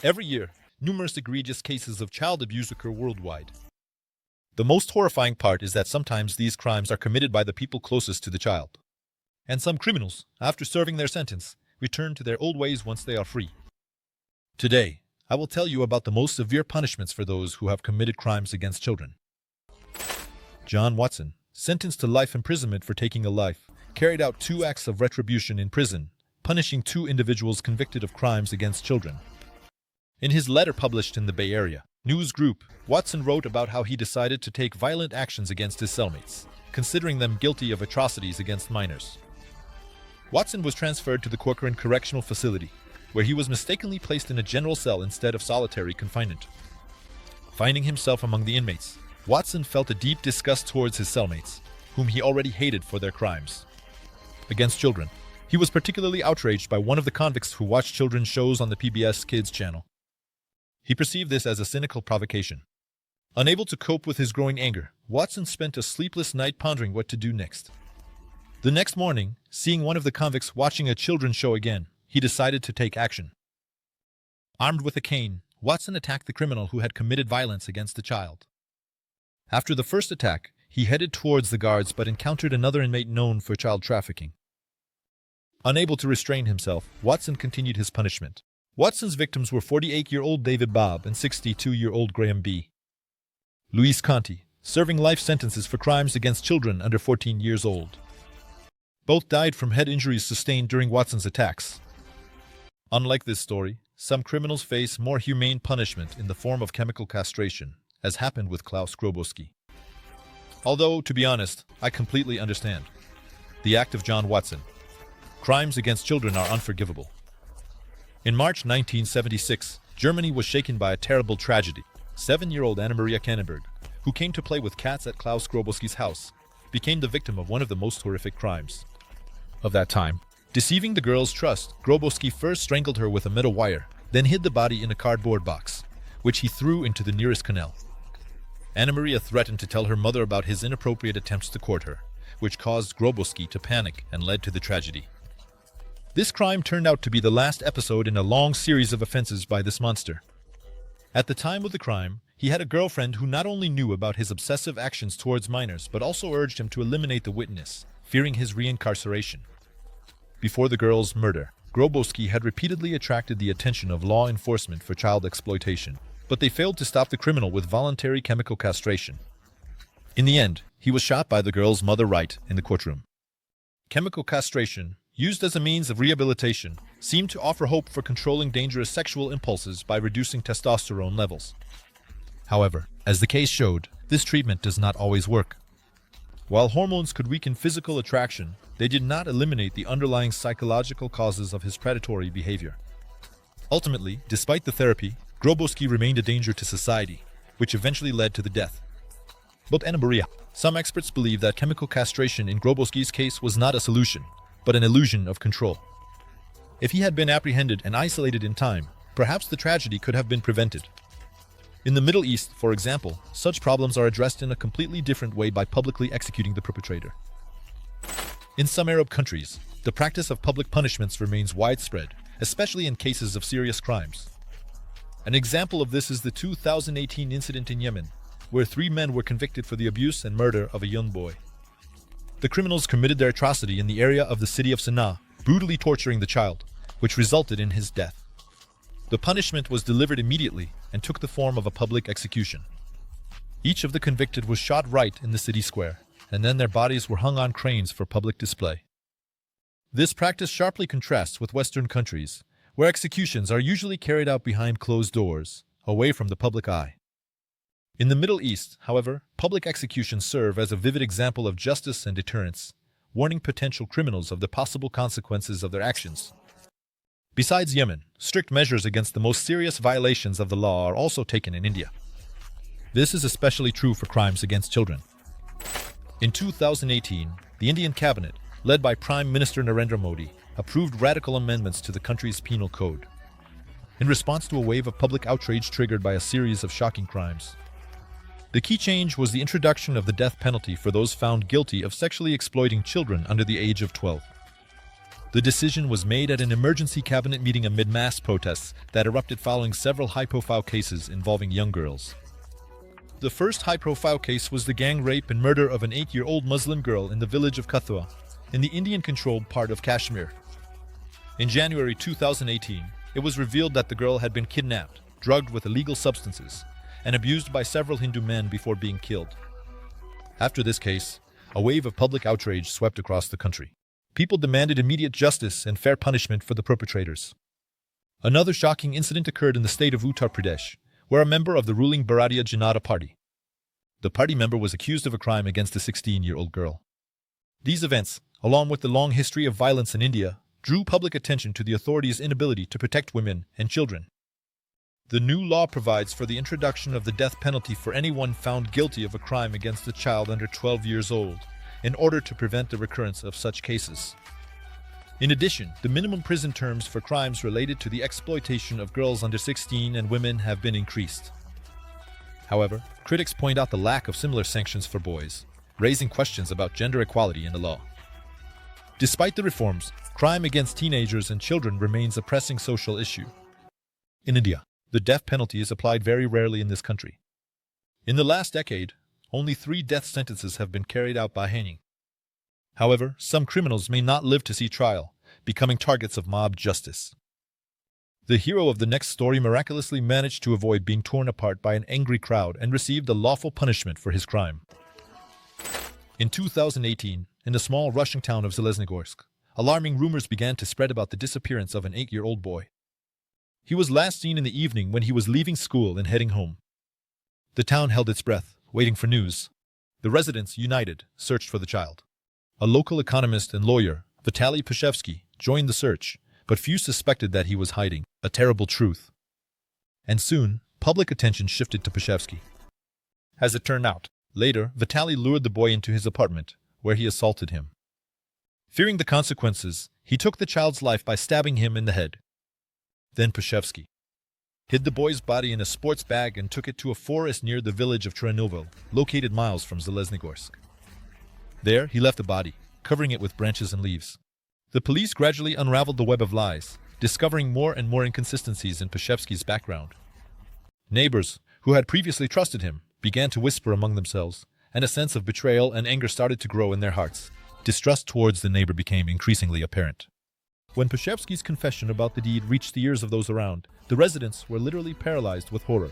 Every year, numerous egregious cases of child abuse occur worldwide. The most horrifying part is that sometimes these crimes are committed by the people closest to the child. And some criminals, after serving their sentence, return to their old ways once they are free. Today, I will tell you about the most severe punishments for those who have committed crimes against children. John Watson, sentenced to life imprisonment for taking a life, carried out 2 acts of retribution in prison, punishing 2 individuals convicted of crimes against children. In his letter published in the Bay Area News Group, Watson wrote about how he decided to take violent actions against his cellmates, considering them guilty of atrocities against minors. Watson was transferred to the Corcoran Correctional Facility, where he was mistakenly placed in a general cell instead of solitary confinement. Finding himself among the inmates, Watson felt a deep disgust towards his cellmates, whom he already hated for their crimes against children. He was particularly outraged by one of the convicts who watched children's shows on the PBS Kids channel. He perceived this as a cynical provocation. Unable to cope with his growing anger, Watson spent a sleepless night pondering what to do next. The next morning, seeing one of the convicts watching a children's show again, he decided to take action. Armed with a cane, Watson attacked the criminal who had committed violence against the child. After the first attack, he headed towards the guards but encountered another inmate known for child trafficking. Unable to restrain himself, Watson continued his punishment. Watson's victims were 48-year-old David Bobb and 62-year-old Graham B. Luis Conti, serving life sentences for crimes against children under 14 years old. Both died from head injuries sustained during Watson's attacks. Unlike this story, some criminals face more humane punishment in the form of chemical castration, as happened with Klaus Grabowski. Although, to be honest, I completely understand the act of John Watson. Crimes against children are unforgivable. In March 1976, Germany was shaken by a terrible tragedy. 7-year-old Anna-Maria Kannenberg, who came to play with cats at Klaus Grabowski's house, became the victim of one of the most horrific crimes of that time. Deceiving the girl's trust, Grabowski first strangled her with a metal wire, then hid the body in a cardboard box, which he threw into the nearest canal. Anna-Maria threatened to tell her mother about his inappropriate attempts to court her, which caused Grabowski to panic and led to the tragedy. This crime turned out to be the last episode in a long series of offenses by this monster. At the time of the crime, he had a girlfriend who not only knew about his obsessive actions towards minors but also urged him to eliminate the witness, fearing his reincarceration. Before the girl's murder, Grabowski had repeatedly attracted the attention of law enforcement for child exploitation, but they failed to stop the criminal with voluntary chemical castration. In the end, he was shot by the girl's mother right in the courtroom. Chemical castration, used as a means of rehabilitation, seemed to offer hope for controlling dangerous sexual impulses by reducing testosterone levels. However, as the case showed, this treatment does not always work. While hormones could weaken physical attraction, they did not eliminate the underlying psychological causes of his predatory behavior. Ultimately, despite the therapy, Grabowski remained a danger to society, which eventually led to the death. But Anna-Maria, some experts believe that chemical castration in Grabowski's case was not a solution, but an illusion of control. If he had been apprehended and isolated in time, perhaps the tragedy could have been prevented. In the Middle East, for example, such problems are addressed in a completely different way by publicly executing the perpetrator. In some Arab countries, the practice of public punishments remains widespread, especially in cases of serious crimes. An example of this is the 2018 incident in Yemen, where 3 men were convicted for the abuse and murder of a young boy. The criminals committed their atrocity in the area of the city of Sana'a, brutally torturing the child, which resulted in his death. The punishment was delivered immediately and took the form of a public execution. Each of the convicted was shot right in the city square, and then their bodies were hung on cranes for public display. This practice sharply contrasts with Western countries, where executions are usually carried out behind closed doors, away from the public eye. In the Middle East, however, public executions serve as a vivid example of justice and deterrence, warning potential criminals of the possible consequences of their actions. Besides Yemen, strict measures against the most serious violations of the law are also taken in India. This is especially true for crimes against children. In 2018, the Indian cabinet, led by Prime Minister Narendra Modi, approved radical amendments to the country's penal code. In response to a wave of public outrage triggered by a series of shocking crimes, the key change was the introduction of the death penalty for those found guilty of sexually exploiting children under the age of 12. The decision was made at an emergency cabinet meeting amid mass protests that erupted following several high-profile cases involving young girls. The first high-profile case was the gang rape and murder of an 8-year-old Muslim girl in the village of Kathua, in the Indian-controlled part of Kashmir. In January 2018, it was revealed that the girl had been kidnapped, drugged with illegal substances, and abused by several Hindu men before being killed. After this case, a wave of public outrage swept across the country. People demanded immediate justice and fair punishment for the perpetrators. Another shocking incident occurred in the state of Uttar Pradesh, where a member of the ruling Bharatiya Janata Party. The party member was accused of a crime against a 16-year-old girl. These events, along with the long history of violence in India, drew public attention to the authorities' inability to protect women and children. The new law provides for the introduction of the death penalty for anyone found guilty of a crime against a child under 12 years old, in order to prevent the recurrence of such cases. In addition, the minimum prison terms for crimes related to the exploitation of girls under 16 and women have been increased. However, critics point out the lack of similar sanctions for boys, raising questions about gender equality in the law. Despite the reforms, crime against teenagers and children remains a pressing social issue. In India, the death penalty is applied very rarely in this country. In the last decade, only 3 death sentences have been carried out by hanging. However, some criminals may not live to see trial, becoming targets of mob justice. The hero of the next story miraculously managed to avoid being torn apart by an angry crowd and received a lawful punishment for his crime. In 2018, in the small Russian town of Zeleznogorsk, alarming rumors began to spread about the disappearance of an 8-year-old boy. He was last seen in the evening when he was leaving school and heading home. The town held its breath, waiting for news. The residents, united, searched for the child. A local economist and lawyer, Vitaly Pashevsky, joined the search, but few suspected that he was hiding a terrible truth. And soon, public attention shifted to Pashevsky. As it turned out, later, Vitaly lured the boy into his apartment, where he assaulted him. Fearing the consequences, he took the child's life by stabbing him in the head. Then Pashevsky hid the boy's body in a sports bag and took it to a forest near the village of Chernobyl, located miles from Zeleznogorsk. There, he left the body, covering it with branches and leaves. The police gradually unraveled the web of lies, discovering more and more inconsistencies in Pashevsky's background. Neighbors, who had previously trusted him, began to whisper among themselves, and a sense of betrayal and anger started to grow in their hearts. Distrust towards the neighbor became increasingly apparent. When Pashevsky's confession about the deed reached the ears of those around, the residents were literally paralyzed with horror.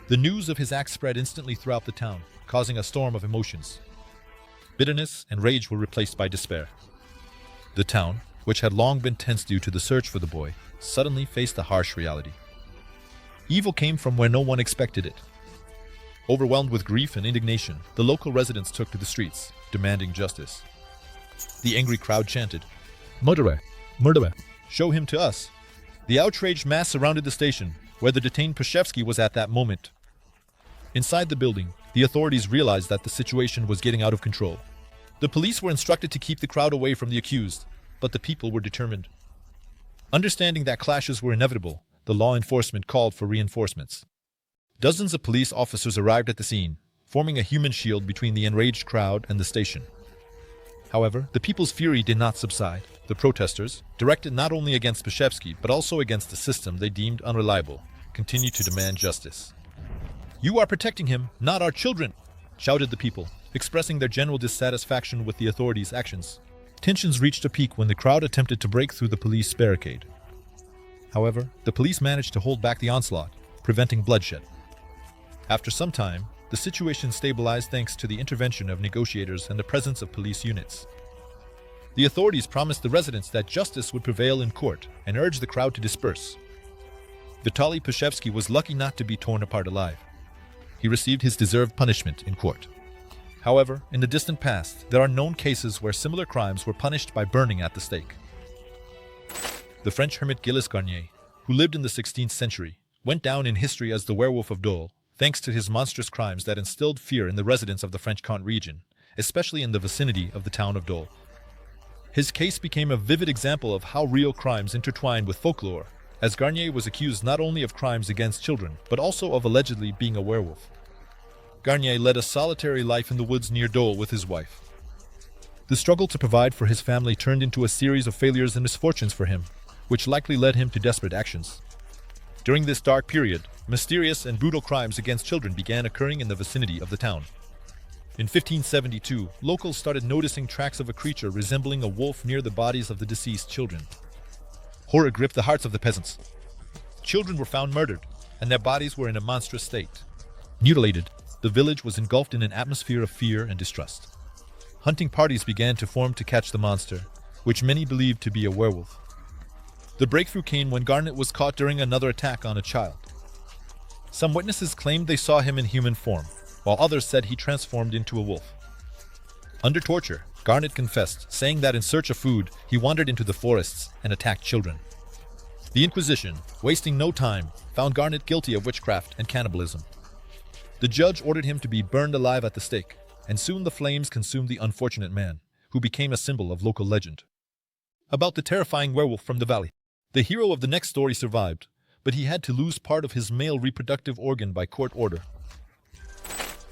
The news of his act spread instantly throughout the town, causing a storm of emotions. Bitterness and rage were replaced by despair. The town, which had long been tense due to the search for the boy, suddenly faced a harsh reality. Evil came from where no one expected it. Overwhelmed with grief and indignation, the local residents took to the streets, demanding justice. The angry crowd chanted, "Murderer! Murderer! Show him to us!" The outraged mass surrounded the station, where the detained Pashevsky was at that moment. Inside the building, the authorities realized that the situation was getting out of control. The police were instructed to keep the crowd away from the accused, but the people were determined. Understanding that clashes were inevitable, the law enforcement called for reinforcements. Dozens of police officers arrived at the scene, forming a human shield between the enraged crowd and the station. However, the people's fury did not subside. The protesters, directed not only against Pashevsky but also against the system they deemed unreliable, continued to demand justice. "You are protecting him, not our children!" shouted the people, expressing their general dissatisfaction with the authorities' actions. Tensions reached a peak when the crowd attempted to break through the police barricade. However, the police managed to hold back the onslaught, preventing bloodshed. After some time, the situation stabilized thanks to the intervention of negotiators and the presence of police units. The authorities promised the residents that justice would prevail in court and urged the crowd to disperse. Vitaly Pashevsky was lucky not to be torn apart alive. He received his deserved punishment in court. However, in the distant past, there are known cases where similar crimes were punished by burning at the stake. The French hermit Gilles Garnier, who lived in the 16th century, went down in history as the werewolf of Dole, thanks to his monstrous crimes that instilled fear in the residents of the Franche-Comté region, especially in the vicinity of the town of Dole. His case became a vivid example of how real crimes intertwine with folklore, as Garnier was accused not only of crimes against children, but also of allegedly being a werewolf. Garnier led a solitary life in the woods near Dole with his wife. The struggle to provide for his family turned into a series of failures and misfortunes for him, which likely led him to desperate actions. During this dark period, mysterious and brutal crimes against children began occurring in the vicinity of the town. In 1572, locals started noticing tracks of a creature resembling a wolf near the bodies of the deceased children. Horror gripped the hearts of the peasants. Children were found murdered, and their bodies were in a monstrous state. Mutilated, the village was engulfed in an atmosphere of fear and distrust. Hunting parties began to form to catch the monster, which many believed to be a werewolf. The breakthrough came when Garnet was caught during another attack on a child. Some witnesses claimed they saw him in human form, while others said he transformed into a wolf. Under torture, Garnet confessed, saying that in search of food, he wandered into the forests and attacked children. The Inquisition, wasting no time, found Garnet guilty of witchcraft and cannibalism. The judge ordered him to be burned alive at the stake, and soon the flames consumed the unfortunate man, who became a symbol of local legend. About the terrifying werewolf from the valley. The hero of the next story survived, but he had to lose part of his male reproductive organ by court order.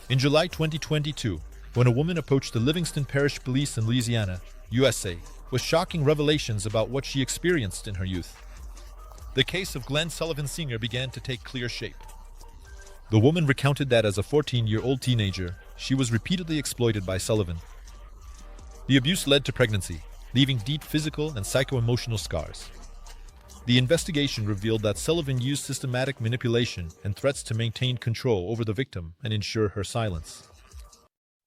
In July 2022, when a woman approached the Livingston Parish Police in Louisiana, USA, with shocking revelations about what she experienced in her youth. The case of Glenn Sullivan Sr. began to take clear shape. The woman recounted that as a 14-year-old teenager, she was repeatedly exploited by Sullivan. The abuse led to pregnancy, leaving deep physical and psycho-emotional scars. The investigation revealed that Sullivan used systematic manipulation and threats to maintain control over the victim and ensure her silence.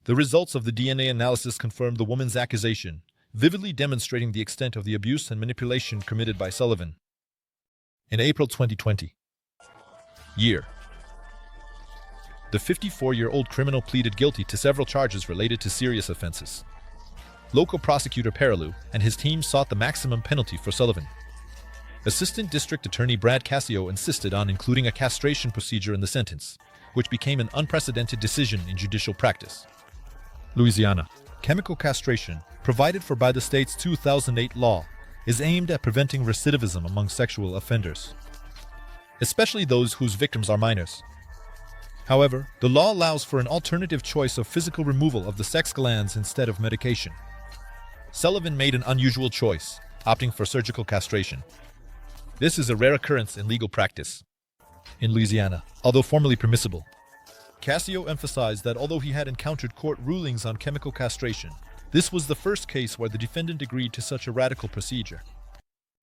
The results of the DNA analysis confirmed the woman's accusation, vividly demonstrating the extent of the abuse and manipulation committed by Sullivan. In April 2020, the 54-year-old criminal pleaded guilty to several charges related to serious offenses. Local prosecutor Perilou and his team sought the maximum penalty for Sullivan. Assistant District Attorney Brad Cassio insisted on including a castration procedure in the sentence, which became an unprecedented decision in judicial practice. Louisiana. Chemical castration, provided for by the state's 2008 law, is aimed at preventing recidivism among sexual offenders, especially those whose victims are minors. However, the law allows for an alternative choice of physical removal of the sex glands instead of medication. Sullivan made an unusual choice, opting for surgical castration. This is a rare occurrence in legal practice. In Louisiana, although formally permissible, Cassio emphasized that although he had encountered court rulings on chemical castration, this was the first case where the defendant agreed to such a radical procedure.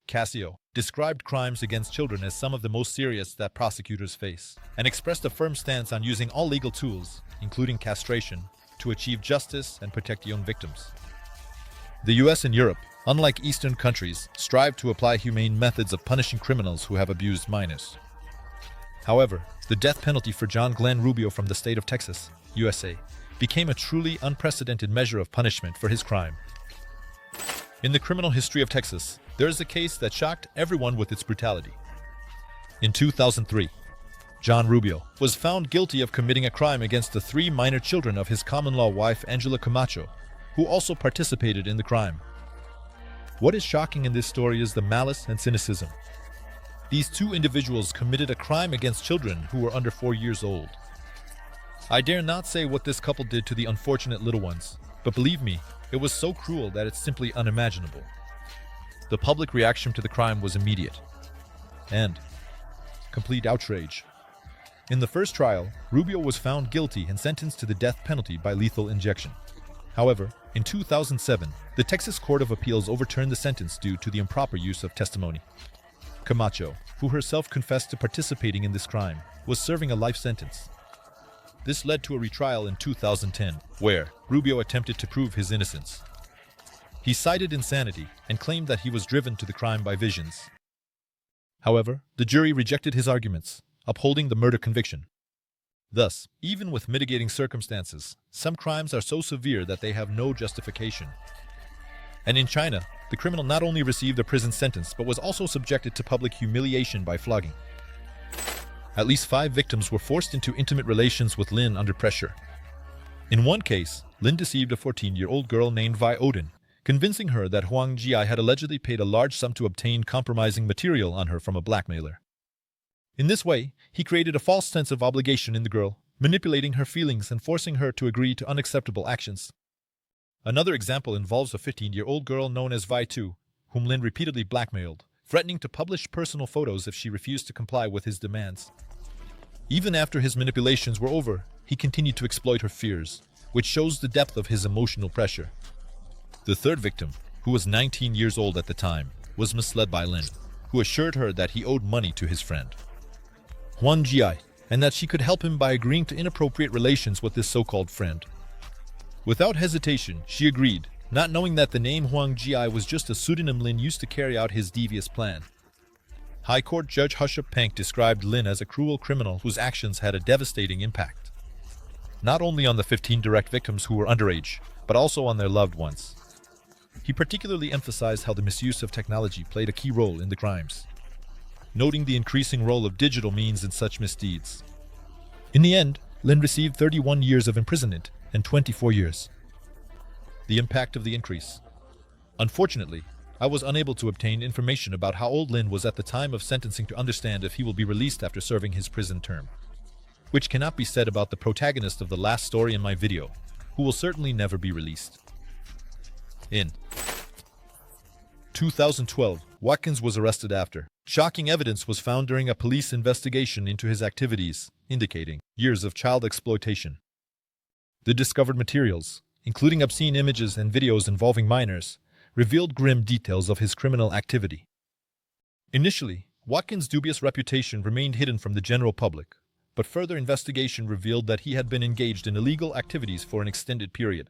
Cassio described crimes against children as some of the most serious that prosecutors face, and expressed a firm stance on using all legal tools, including castration, to achieve justice and protect young victims. The US and Europe, unlike Eastern countries, strive to apply humane methods of punishing criminals who have abused minors. However, the death penalty for John Glenn Rubio from the state of Texas, USA, became a truly unprecedented measure of punishment for his crime. In the criminal history of Texas, there is a case that shocked everyone with its brutality. In 2003, John Rubio was found guilty of committing a crime against the 3 minor children of his common-law wife Angela Camacho, who also participated in the crime. What is shocking in this story is the malice and cynicism. These 2 individuals committed a crime against children who were under 4 years old. I dare not say what this couple did to the unfortunate little ones, but believe me, it was so cruel that it's simply unimaginable. The public reaction to the crime was immediate and complete outrage. In the first trial, Rubio was found guilty and sentenced to the death penalty by lethal injection. However, in 2007, the Texas Court of Appeals overturned the sentence due to the improper use of testimony. Camacho, who herself confessed to participating in this crime, was serving a life sentence. This led to a retrial in 2010, where Rubio attempted to prove his innocence. He cited insanity and claimed that he was driven to the crime by visions. However, the jury rejected his arguments, upholding the murder conviction. Thus, even with mitigating circumstances, some crimes are so severe that they have no justification. And in China, the criminal not only received a prison sentence but was also subjected to public humiliation by flogging. At least 5 victims were forced into intimate relations with Lin under pressure. In one case, Lin deceived a 14-year-old girl named Vi Odin, convincing her that Huang Jia had allegedly paid a large sum to obtain compromising material on her from a blackmailer. In this way, he created a false sense of obligation in the girl, manipulating her feelings and forcing her to agree to unacceptable actions. Another example involves a 15-year-old girl known as Vi2, whom Lin repeatedly blackmailed, threatening to publish personal photos if she refused to comply with his demands. Even after his manipulations were over, he continued to exploit her fears, which shows the depth of his emotional pressure. The third victim, who was 19 years old at the time, was misled by Lin, who assured her that he owed money to his friend Huang Jia, and that she could help him by agreeing to inappropriate relations with this so-called friend. Without hesitation, she agreed, not knowing that the name Huang Jia was just a pseudonym Lin used to carry out his devious plan. High Court Judge Hushup Pank described Lin as a cruel criminal whose actions had a devastating impact, not only on the 15 direct victims who were underage, but also on their loved ones. He particularly emphasized how the misuse of technology played a key role in the crimes, noting the increasing role of digital means in such misdeeds. In the end, Lin received 31 years of imprisonment and 24 years. The impact of the increase. Unfortunately, I was unable to obtain information about how old Lin was at the time of sentencing to understand if he will be released after serving his prison term, which cannot be said about the protagonist of the last story in my video, who will certainly never be released. In 2012, Watkins was arrested after shocking evidence was found during a police investigation into his activities, indicating years of child exploitation. The discovered materials, including obscene images and videos involving minors, revealed grim details of his criminal activity. Initially, Watkins' dubious reputation remained hidden from the general public, but further investigation revealed that he had been engaged in illegal activities for an extended period.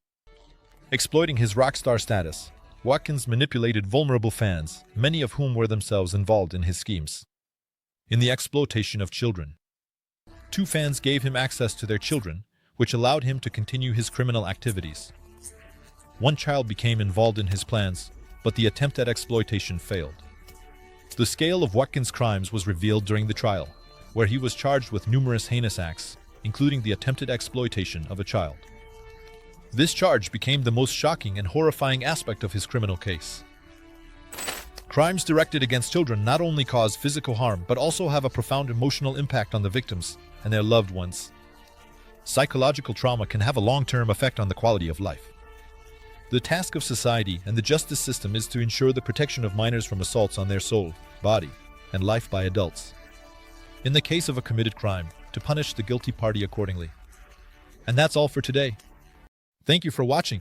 Exploiting his rock star status, Watkins manipulated vulnerable fans, many of whom were themselves involved in his schemes. In the exploitation of children, 2 fans gave him access to their children, which allowed him to continue his criminal activities. 1 child became involved in his plans, but the attempt at exploitation failed. The scale of Watkins' crimes was revealed during the trial, where he was charged with numerous heinous acts, including the attempted exploitation of a child. This charge became the most shocking and horrifying aspect of his criminal case. Crimes directed against children not only cause physical harm but also have a profound emotional impact on the victims and their loved ones. Psychological trauma can have a long-term effect on the quality of life. The task of society and the justice system is to ensure the protection of minors from assaults on their soul, body, and life by adults. In the case of a committed crime, to punish the guilty party accordingly. And that's all for today. Thank you for watching.